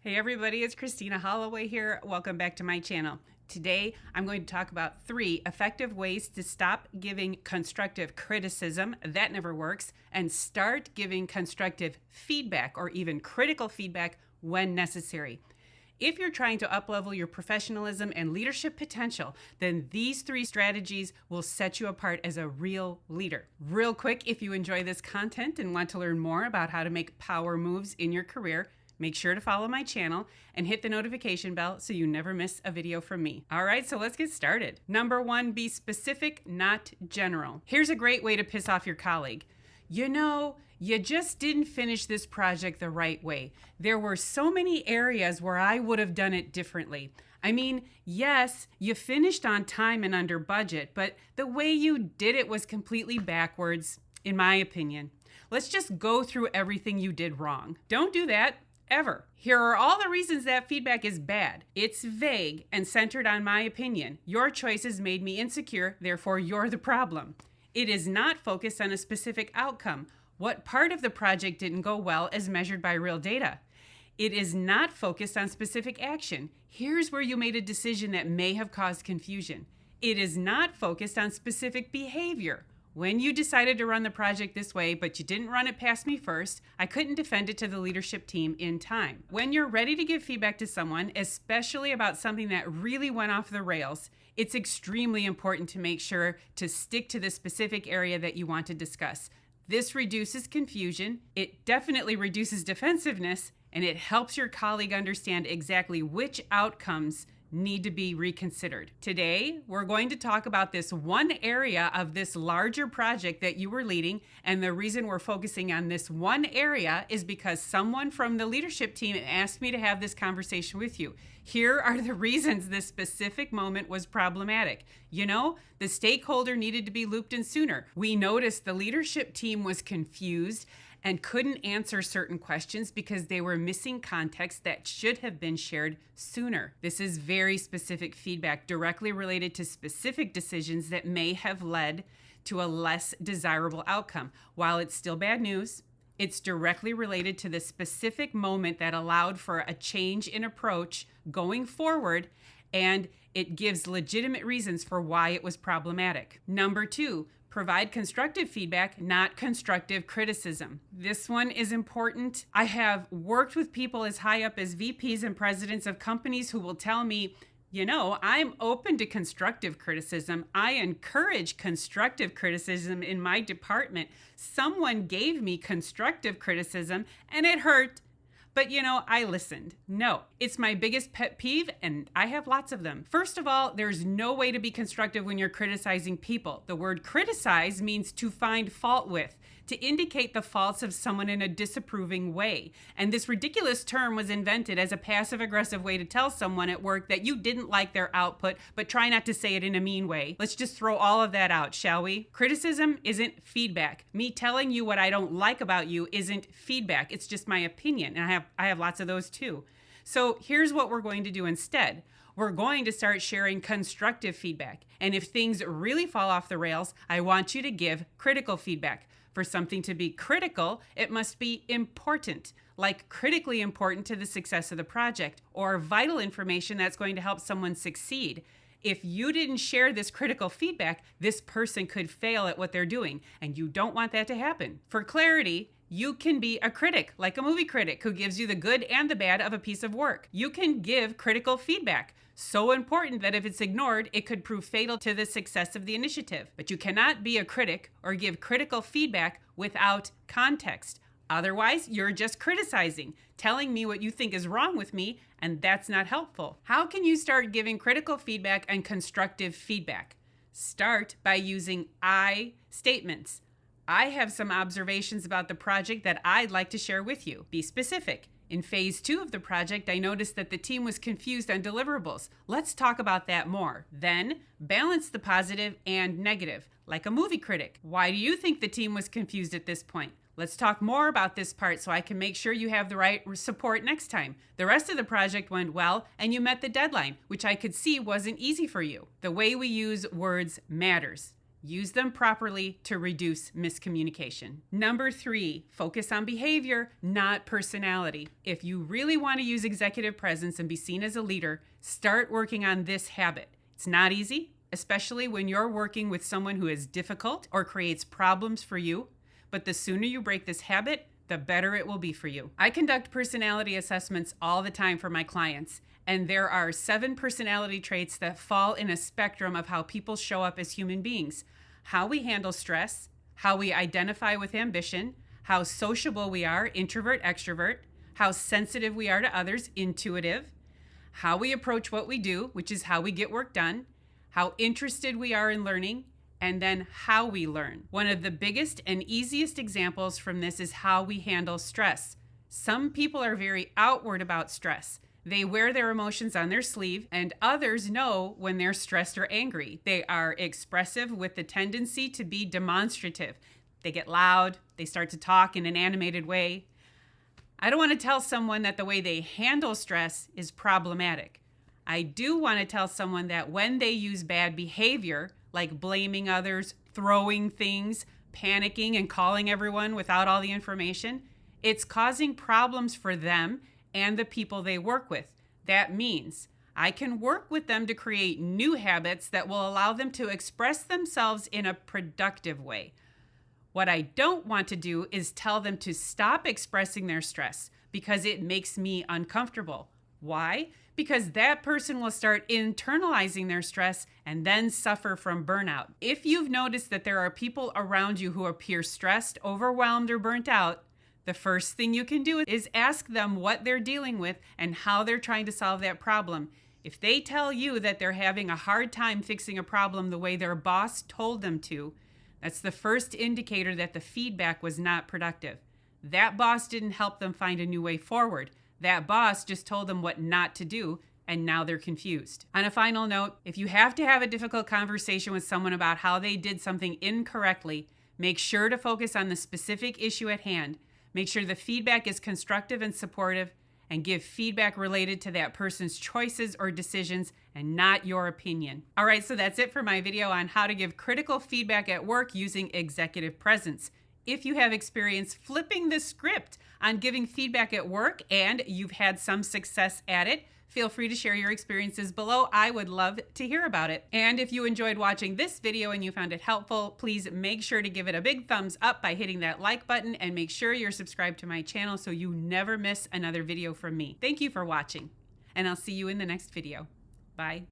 Hey everybody, it's Christina Holloway here. Welcome back to my channel. Today, I'm going to talk about 3 effective ways to stop giving constructive criticism, that never works, and start giving constructive feedback or even critical feedback when necessary. If you're trying to uplevel your professionalism and leadership potential, then these 3 strategies will set you apart as a real leader. Real quick, if you enjoy this content and want to learn more about how to make power moves in your career, make sure to follow my channel and hit the notification bell so you never miss a video from me. All right, so let's get started. Number 1, be specific, not general. Here's a great way to piss off your colleague. You know, you just didn't finish this project the right way. There were so many areas where I would have done it differently. I mean, yes, you finished on time and under budget, but the way you did it was completely backwards, in my opinion. Let's just go through everything you did wrong. Don't do that. Ever. Here are all the reasons that feedback is bad. It's vague and centered on my opinion. Your choices made me insecure, therefore you're the problem. It is not focused on a specific outcome. What part of the project didn't go well as measured by real data? It is not focused on specific action. Here's where you made a decision that may have caused confusion. It is not focused on specific behavior. When you decided to run the project this way, but you didn't run it past me first, I couldn't defend it to the leadership team in time. When you're ready to give feedback to someone, especially about something that really went off the rails, it's extremely important to make sure to stick to the specific area that you want to discuss. This reduces confusion, it definitely reduces defensiveness, and it helps your colleague understand exactly which outcomes need to be reconsidered. Today, we're going to talk about this one area of this larger project that you were leading, and the reason we're focusing on this one area is because someone from the leadership team asked me to have this conversation with you. Here are the reasons this specific moment was problematic. You know, the stakeholder needed to be looped in sooner. We noticed the leadership team was confused and couldn't answer certain questions because they were missing context that should have been shared sooner. This is very specific feedback directly related to specific decisions that may have led to a less desirable outcome. While it's still bad news, it's directly related to the specific moment that allowed for a change in approach going forward, and it gives legitimate reasons for why it was problematic. Number 2, provide constructive feedback, not constructive criticism. This one is important. I have worked with people as high up as VPs and presidents of companies who will tell me, you know, I'm open to constructive criticism. I encourage constructive criticism in my department. Someone gave me constructive criticism and it hurt. But you know, I listened. No, it's my biggest pet peeve, and I have lots of them. First of all, there's no way to be constructive when you're criticizing people. The word criticize means to find fault with, to indicate the faults of someone in a disapproving way. And this ridiculous term was invented as a passive-aggressive way to tell someone at work that you didn't like their output, but try not to say it in a mean way. Let's just throw all of that out, shall we? Criticism isn't feedback. Me telling you what I don't like about you isn't feedback. It's just my opinion, and I have lots of those too. So here's what we're going to do instead. We're going to start sharing constructive feedback. And if things really fall off the rails, I want you to give critical feedback. For something to be critical, it must be important, like critically important to the success of the project, or vital information that's going to help someone succeed. If you didn't share this critical feedback, this person could fail at what they're doing, and you don't want that to happen. For clarity, you can be a critic, like a movie critic who gives you the good and the bad of a piece of work. You can give critical feedback, so important that if it's ignored, it could prove fatal to the success of the initiative. But you cannot be a critic or give critical feedback without context. Otherwise, you're just criticizing, telling me what you think is wrong with me, and that's not helpful. How can you start giving critical feedback and constructive feedback? Start by using I statements. I have some observations about the project that I'd like to share with you. Be specific. In phase 2 of the project, I noticed that the team was confused on deliverables. Let's talk about that more. Then, balance the positive and negative, like a movie critic. Why do you think the team was confused at this point? Let's talk more about this part so I can make sure you have the right support next time. The rest of the project went well, and you met the deadline, which I could see wasn't easy for you. The way we use words matters. Use them properly to reduce miscommunication. Number 3, focus on behavior, not personality. If you really want to use executive presence and be seen as a leader, start working on this habit. It's not easy, especially when you're working with someone who is difficult or creates problems for you. But the sooner you break this habit, the better it will be for you. I conduct personality assessments all the time for my clients, and there are 7 personality traits that fall in a spectrum of how people show up as human beings. How we handle stress, how we identify with ambition, how sociable we are, introvert, extrovert, how sensitive we are to others, intuitive, how we approach what we do, which is how we get work done, how interested we are in learning, and then how we learn. One of the biggest and easiest examples from this is how we handle stress. Some people are very outward about stress. They wear their emotions on their sleeve, and others know when they're stressed or angry. They are expressive with the tendency to be demonstrative. They get loud, they start to talk in an animated way. I don't want to tell someone that the way they handle stress is problematic. I do want to tell someone that when they use bad behavior, like blaming others, throwing things, panicking, and calling everyone without all the information, it's causing problems for them and the people they work with. That means I can work with them to create new habits that will allow them to express themselves in a productive way. What I don't want to do is tell them to stop expressing their stress because it makes me uncomfortable. Why? Because that person will start internalizing their stress and then suffer from burnout. If you've noticed that there are people around you who appear stressed, overwhelmed, or burnt out, the first thing you can do is ask them what they're dealing with and how they're trying to solve that problem. If they tell you that they're having a hard time fixing a problem the way their boss told them to, that's the first indicator that the feedback was not productive. That boss didn't help them find a new way forward. That boss just told them what not to do, and now they're confused. On a final note, if you have to have a difficult conversation with someone about how they did something incorrectly, make sure to focus on the specific issue at hand. Make sure the feedback is constructive and supportive, and give feedback related to that person's choices or decisions and not your opinion. All right, so that's it for my video on how to give critical feedback at work using executive presence. If you have experience flipping the script on giving feedback at work and you've had some success at it, feel free to share your experiences below. I would love to hear about it. And if you enjoyed watching this video and you found it helpful, please make sure to give it a big thumbs up by hitting that like button, and make sure you're subscribed to my channel so you never miss another video from me. Thank you for watching, and I'll see you in the next video. Bye.